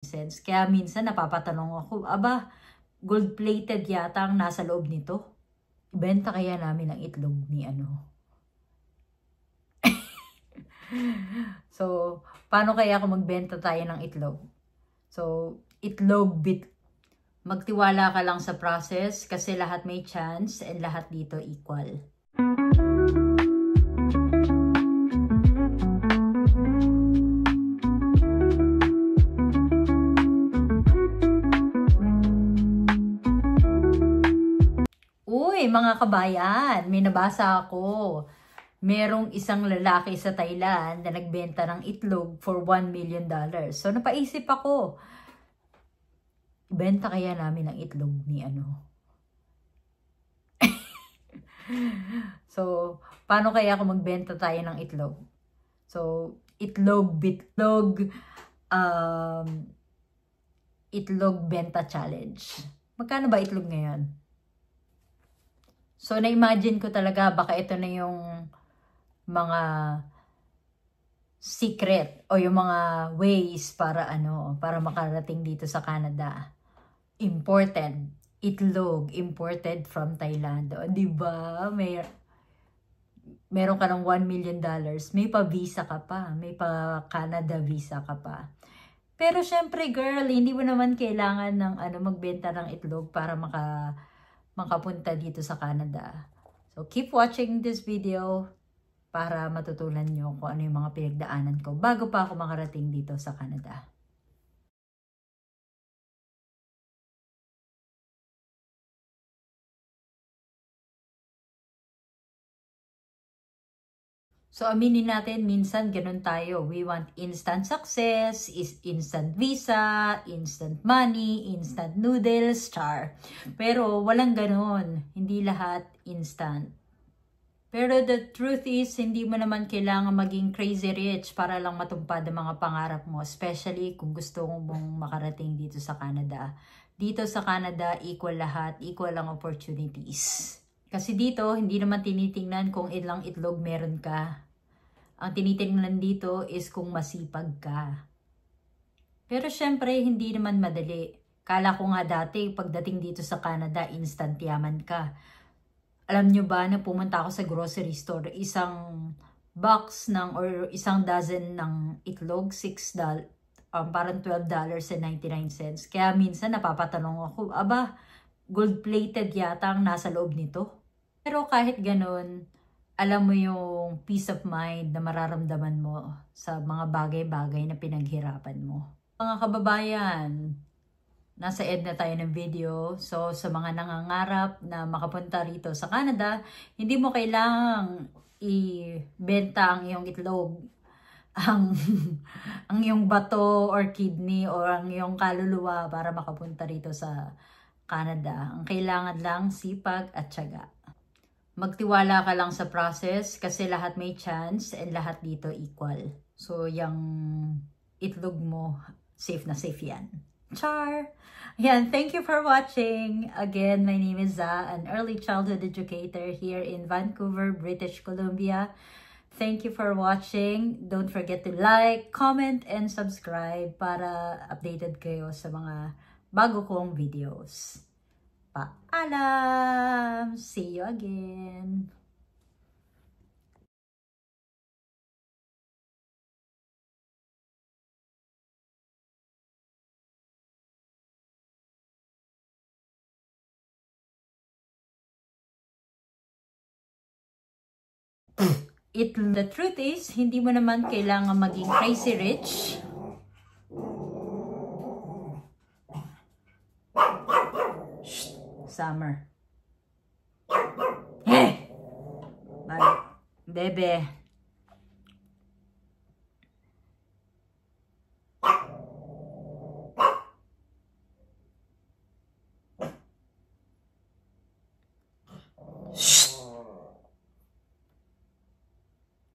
Sense. Kaya minsan napapatanong ako, aba, gold-plated yata ang nasa loob nito. Ibenta kaya namin ang itlog ni ano? So, paano kaya kung magbenta tayo ng itlog? So, itlog bit. Magtiwala ka lang sa process kasi lahat may chance and lahat dito equal. Uy, mga kabayan, may nabasa ako. Merong isang lalaki sa Thailand na nagbenta ng itlog for $1 million. So, napaisip ako, ibenta kaya namin ang itlog ni ano? So, paano kaya kung magbenta tayo ng itlog? So, itlog benta challenge. Magkano ba itlog ngayon? So, na-imagine ko talaga baka ito na yung mga secret o yung mga ways para para makarating dito sa Canada. Imported itlog, imported from Thailand. O, diba? Meron ka ng $1 million, may pa-visa ka pa, may pa-Canada visa ka pa. Pero syempre, girl, hindi mo naman kailangan ng magbenta ng itlog para makapunta dito sa Canada. So, keep watching this video para matutunan nyo kung ano yung mga pinagdaanan ko bago pa ako makarating dito sa Canada. So, aminin natin, minsan ganun tayo. We want instant success, instant visa, instant money, instant noodles, char. Pero walang ganun. Hindi lahat instant. Pero the truth is, hindi mo naman kailangan maging crazy rich para lang matumpad ang mga pangarap mo. Especially kung gusto mong makarating dito sa Canada. Dito sa Canada, equal lahat, equal ang opportunities. Kasi dito, hindi naman tinitingnan kung ilang itlog meron ka. Ang tinitingnan dito is kung masipag ka. Pero syempre, hindi naman madali. Kala ko nga dati, pagdating dito sa Canada, instant yaman ka. Alam nyo ba na pumunta ako sa grocery store, isang box or isang dozen ng itlog, parang $12.99. Kaya minsan napapatanong ako, aba, gold-plated yata ang nasa loob nito. Pero kahit ganun, alam mo yung peace of mind na mararamdaman mo sa mga bagay-bagay na pinaghirapan mo. Mga kababayan, nasa end na tayo ng video. So, sa mga nangangarap na makapunta rito sa Canada, hindi mo kailangang ibenta ang iyong itlog, ang iyong bato or kidney or ang iyong kaluluwa para makapunta rito sa Canada. Ang kailangan lang sipag at tiyaga. Magtiwala ka lang sa process kasi lahat may chance and lahat dito equal. So, yung itlog mo, safe na safe yan. Char! Yan, thank you for watching. Again, my name is Za, an early childhood educator here in Vancouver, British Columbia. Thank you for watching. Don't forget to like, comment, and subscribe para updated kayo sa mga bago kong videos. Paalam! See you again! The truth is, hindi mo naman kailangan maging crazy rich. Summer. Hey! Bye. Bebe.